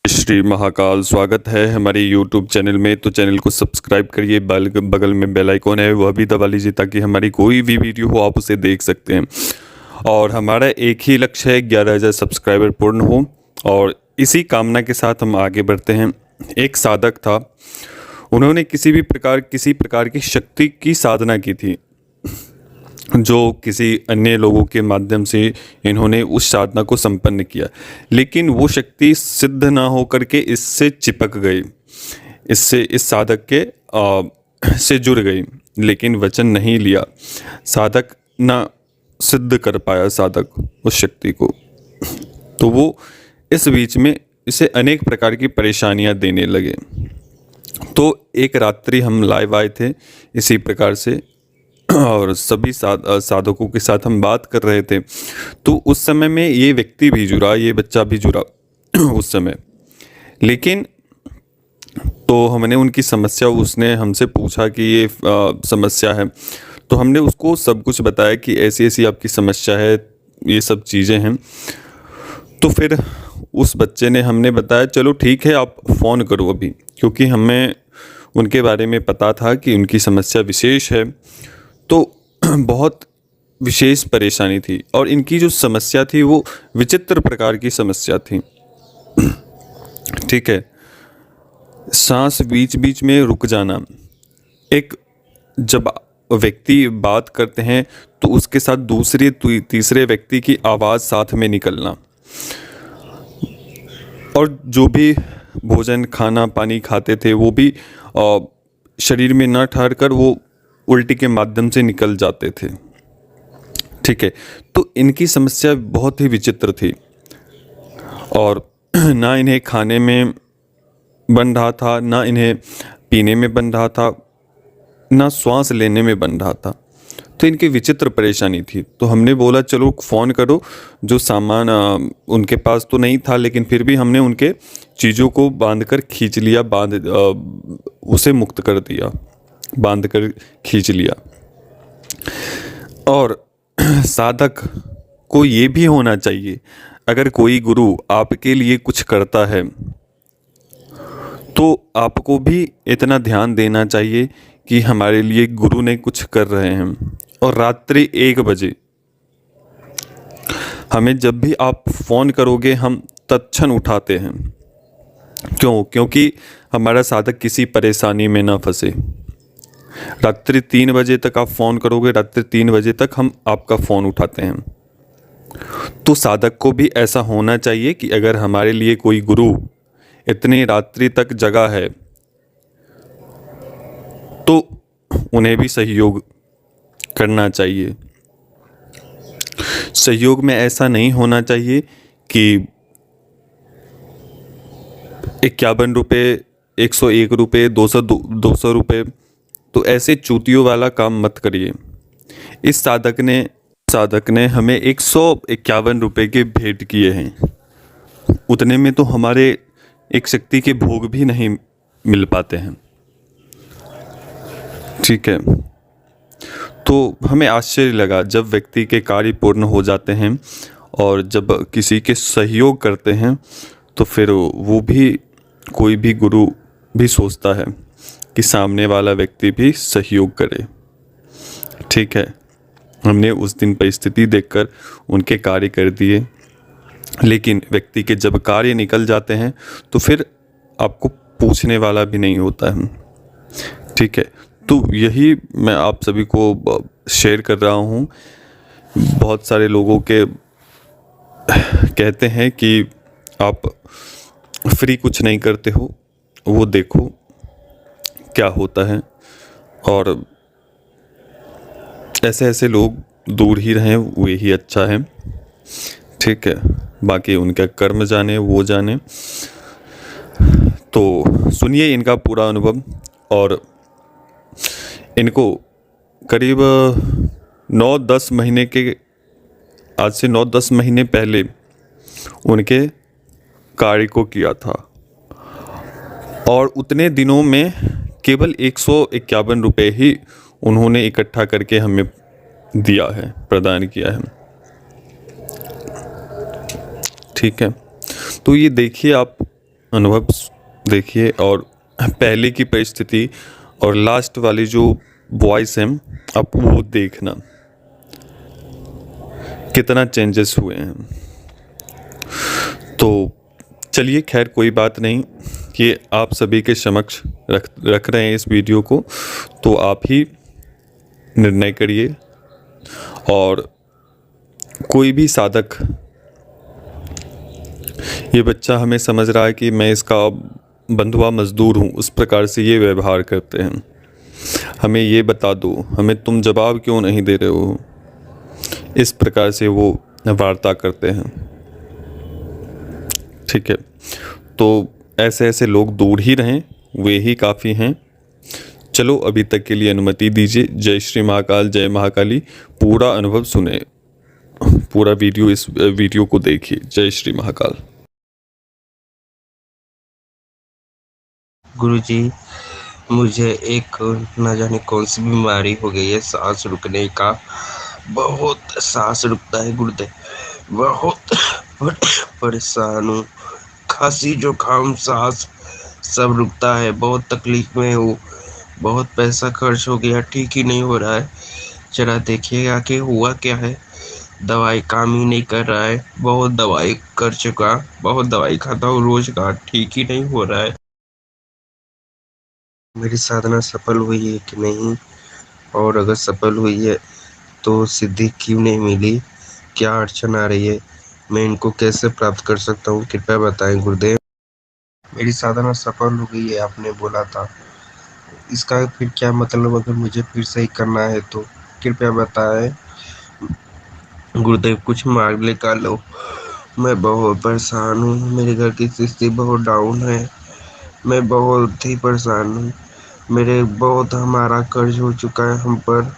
श्री महाकाल। स्वागत है हमारे YouTube चैनल में। तो चैनल को सब्सक्राइब करिए, बगल में बेल आइकॉन है वह भी दबा लीजिए ताकि हमारी कोई भी वीडियो हो आप उसे देख सकते हैं। और हमारा एक ही लक्ष्य है 11,000 सब्सक्राइबर पूर्ण हो, और इसी कामना के साथ हम आगे बढ़ते हैं। एक साधक था, उन्होंने किसी प्रकार की शक्ति की साधना की थी, जो किसी अन्य लोगों के माध्यम से इन्होंने उस साधना को संपन्न किया, लेकिन वो शक्ति सिद्ध ना होकर के इससे चिपक गई, इससे इस साधक के से जुड़ गई, लेकिन वचन नहीं लिया। साधक ना सिद्ध कर पाया साधक उस शक्ति को, तो वो इस बीच में इसे अनेक प्रकार की परेशानियां देने लगे। तो एक रात्रि हम लाइव आए थे इसी प्रकार से, और सभी साधकों के साथ हम बात कर रहे थे। तो उस समय में ये व्यक्ति भी जुड़ा, ये बच्चा भी जुड़ा उस समय। लेकिन तो हमने उनकी समस्या, उसने हमसे पूछा कि ये समस्या है, तो हमने उसको सब कुछ बताया कि ऐसी ऐसी आपकी समस्या है, ये सब चीज़ें हैं। तो फिर उस बच्चे ने हमने बताया चलो ठीक है आप फ़ोन करो अभी, क्योंकि हमें उनके बारे में पता था कि उनकी समस्या विशेष है, तो बहुत विशेष परेशानी थी। और इनकी जो समस्या थी वो विचित्र प्रकार की समस्या थी। ठीक है, सांस बीच बीच में रुक जाना, एक जब व्यक्ति बात करते हैं तो उसके साथ दूसरे तीसरे व्यक्ति की आवाज़ साथ में निकलना, और जो भी भोजन खाना पानी खाते थे वो भी शरीर में न ठहर कर वो उल्टी के माध्यम से निकल जाते थे। ठीक है, तो इनकी समस्या बहुत ही विचित्र थी, और ना इन्हें खाने में बन रहा था, ना इन्हें पीने में बन रहा था, ना श्वास लेने में बन रहा था। तो इनकी विचित्र परेशानी थी। तो हमने बोला चलो फ़ोन करो। जो सामान उनके पास तो नहीं था, लेकिन फिर भी हमने उनके चीज़ों को बांध कर खींच लिया, उसे मुक्त कर दिया, बांध कर खींच लिया। और साधक को ये भी होना चाहिए, अगर कोई गुरु आपके लिए कुछ करता है तो आपको भी इतना ध्यान देना चाहिए कि हमारे लिए गुरु ने कुछ कर रहे हैं। और रात्रि 1 बजे हमें जब भी आप फ़ोन करोगे हम तत्क्षण उठाते हैं। क्योंकि हमारा साधक किसी परेशानी में ना फंसे। रात्रि 3 बजे तक आप फ़ोन करोगे, रात्रि 3 बजे तक हम आपका फ़ोन उठाते हैं। तो साधक को भी ऐसा होना चाहिए कि अगर हमारे लिए कोई गुरु इतनी रात्रि तक जगा है तो उन्हें भी सहयोग करना चाहिए। सहयोग में ऐसा नहीं होना चाहिए कि 51 रुपये, 101 रुपये, 200 रुपये, तो ऐसे चूतियों वाला काम मत करिए। इस साधक ने हमें 151 रुपये के भेंट किए हैं। उतने में तो हमारे एक शक्ति के भोग भी नहीं मिल पाते हैं। ठीक है, तो हमें आश्चर्य लगा जब व्यक्ति के कार्य पूर्ण हो जाते हैं, और जब किसी के सहयोग करते हैं तो फिर वो भी, कोई भी गुरु भी सोचता है कि सामने वाला व्यक्ति भी सहयोग करे। ठीक है, हमने उस दिन परिस्थिति देखकर उनके कार्य कर दिए, लेकिन व्यक्ति के जब कार्य निकल जाते हैं तो फिर आपको पूछने वाला भी नहीं होता है। ठीक है, तो यही मैं आप सभी को शेयर कर रहा हूँ। बहुत सारे लोगों के कहते हैं कि आप फ्री कुछ नहीं करते हो, वो देखो क्या होता है, और ऐसे लोग दूर ही रहें, वो ही अच्छा है। ठीक है, बाकी उनका कर्म जाने, वो जाने। तो सुनिए इनका पूरा अनुभव। और इनको करीब 9-10 महीने के, आज से 9-10 महीने पहले उनके कार्य को किया था, और उतने दिनों में केवल 151 रुपये ही उन्होंने इकट्ठा करके हमें दिया है, प्रदान किया है। ठीक है, तो ये देखिए आप अनुभव देखिए और पहले की परिस्थिति और लास्ट वाली जो वॉइस है अब वो देखना कितना चेंजेस हुए हैं। तो चलिए खैर कोई बात नहीं, ये आप सभी के समक्ष रख रहे हैं इस वीडियो को, तो आप ही निर्णय करिए। और कोई भी साधक, ये बच्चा हमें समझ रहा है कि मैं इसका बंधुआ मजदूर हूँ, उस प्रकार से ये व्यवहार करते हैं। हमें ये बता दो, हमें तुम जवाब क्यों नहीं दे रहे हो, इस प्रकार से वो वार्ता करते हैं। ठीक है, तो ऐसे ऐसे लोग दूर ही रहें, वे ही काफ़ी हैं। चलो अभी तक के लिए अनुमति दीजिए। जय श्री महाकाल, जय महाकाली। पूरा अनुभव सुने, पूरा वीडियो, इस वीडियो को देखिए। जय श्री महाकाल। गुरुजी, मुझे एक न जाने कौन सी बीमारी हो गई है, सांस रुकने का। बहुत सांस रुकता है गुरुदेव, बहुत परेशान हूँ। खांसी जुकाम सांस सब रुकता है, बहुत तकलीफ में हूँ। बहुत पैसा खर्च हो गया, ठीक ही नहीं हो रहा है। जरा देखिएगा कि हुआ क्या है। दवाई काम ही नहीं कर रहा है, बहुत दवाई कर चुका, बहुत दवाई खाता हूँ रोज का, ठीक ही नहीं हो रहा है। मेरी साधना सफल हुई है कि नहीं, और अगर सफल हुई है तो सिद्धि क्यों नहीं मिली, क्या अड़चन आ रही है, मैं इनको कैसे प्राप्त कर सकता हूँ, कृपया बताएं गुरुदेव। मेरी साधना सफल हो गई है आपने बोला था, इसका फिर क्या मतलब, अगर मुझे फिर सही करना है तो कृपया बताएं गुरुदेव, कुछ मार्ग निकालो। मैं बहुत परेशान हूँ, मेरे घर की स्थिति बहुत डाउन है, मैं बहुत ही परेशान हूँ। मेरे बहुत हमारा कर्ज हो चुका है हम पर।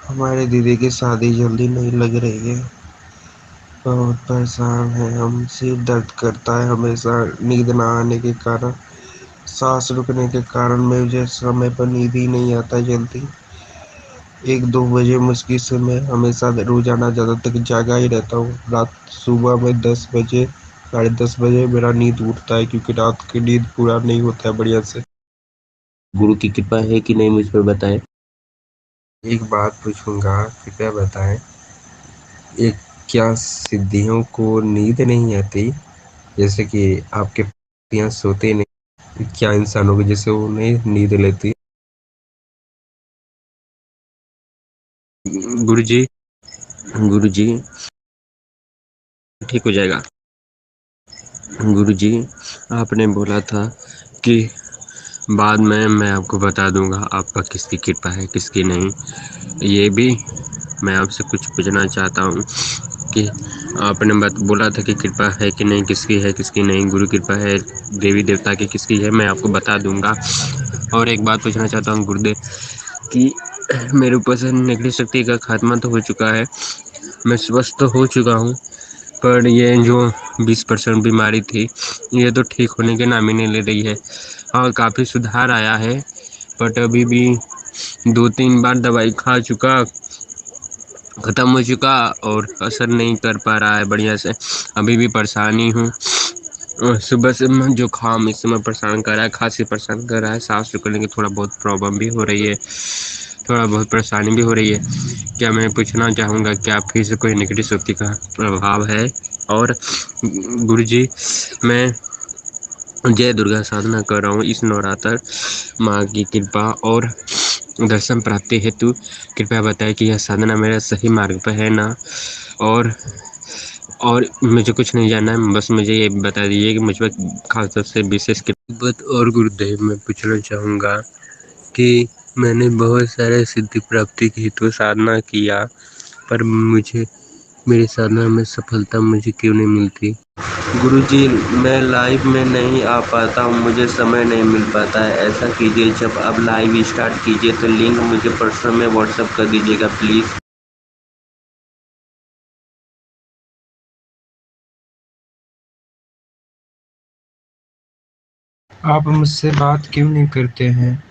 हमारे दीदी की शादी जल्दी नहीं लग रही है, बहुत परेशान है हम। सिर दर्द करता है हमेशा, नींद ना आने के कारण, सांस रुकने के कारण मुझे समय पर नींद ही नहीं आता जल्दी। 1-2 बजे मुश्किल से मैं हमेशा रोजाना ज़्यादा तक जागा ही रहता हूँ। रात सुबह में 10 बजे, 10:30 बजे मेरा नींद उठता है, क्योंकि रात की नींद पूरा नहीं होता है बढ़िया से। गुरु की कृपा है कि नहीं मुझ पर बताएं। एक बात पूछूंगा, कृपया बताएं, एक क्या सिद्धियों को नींद नहीं आती, जैसे कि आपके यहाँ सोते नहीं, क्या इंसानों की जैसे उन्हें नींद लेती? गुरुजी, गुरुजी ठीक हो जाएगा। गुरुजी, आपने बोला था कि बाद में मैं आपको बता दूंगा आपका किसकी कृपा है किसकी नहीं। ये भी मैं आपसे कुछ पूछना चाहता हूँ कि आपने बोला था कि कृपा है कि नहीं, किसकी है किसकी नहीं, गुरु कृपा है देवी देवता की किसकी है, मैं आपको बता दूंगा। और एक बात पूछना चाहता हूँ गुरुदेव कि मेरे ऊपर से नेगेटिव शक्ति का खात्मा तो हो चुका है, मैं स्वस्थ तो हो चुका हूँ, पर ये जो 20% बीमारी थी ये तो ठीक होने के नाम ही नहीं ले रही है। हाँ, काफ़ी सुधार आया है, बट अभी भी 2-3 बार दवाई खा चुका, ख़त्म हो चुका और असर नहीं कर पा रहा है बढ़िया से। अभी भी परेशानी हूँ, सुबह से जुकाम इस समय परेशान कर रहा है, खांसी परेशान कर रहा है, सांस रुकने की थोड़ा बहुत प्रॉब्लम भी हो रही है, थोड़ा बहुत परेशानी भी हो रही है। क्या मैं पूछना चाहूँगा क्या फिर से कोई नेगेटिव शक्ति का प्रभाव है? और गुरुजी, मैं जय दुर्गा साधना कर रहा हूँ इस नवरात्र, माँ की कृपा और दर्शन प्राप्ति हेतु कृपया बताएं कि यह साधना मेरा सही मार्ग पर है ना। और मुझे कुछ नहीं जानना है, बस मुझे ये बता दीजिए कि मुझ पर खास तौर से विशेष कृपा। और गुरुदेव, मैं पूछना चाहूँगा कि मैंने बहुत सारे सिद्धि प्राप्ति की हेतु साधना किया, पर मुझे मेरी साधना में सफलता मुझे क्यों नहीं मिलती? गुरुजी, मैं लाइव में नहीं आ पाता हूँ, मुझे समय नहीं मिल पाता है। ऐसा कीजिए, जब आप लाइव स्टार्ट कीजिए तो लिंक मुझे पर्सनल में व्हाट्सएप कर दीजिएगा प्लीज़। आप मुझसे बात क्यों नहीं करते हैं?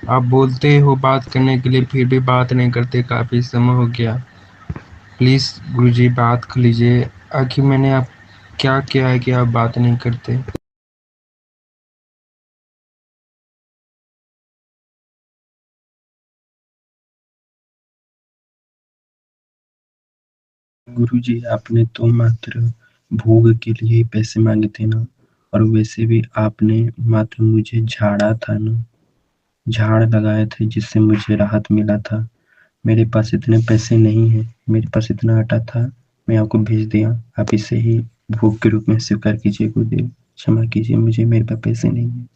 आप बोलते हो बात करने के लिए, फिर भी बात नहीं करते, काफ़ी समय हो गया। प्लीज़ गुरुजी बात कर लीजिए, आखिर मैंने आप क्या किया है कि आप बात नहीं करते? गुरुजी, आपने तो मात्र भोग के लिए ही पैसे मांगे थे ना, और वैसे भी आपने मात्र मुझे झाड़ा था ना, झाड़ लगाए थे जिससे मुझे राहत मिला था। मेरे पास इतने पैसे नहीं हैं, मेरे पास इतना आटा था, मैं आपको भेज दिया। आप इसे ही भोग के रूप में स्वीकार कीजिए गुरुदेव, क्षमा कीजिए मुझे, मेरे पास पैसे नहीं है।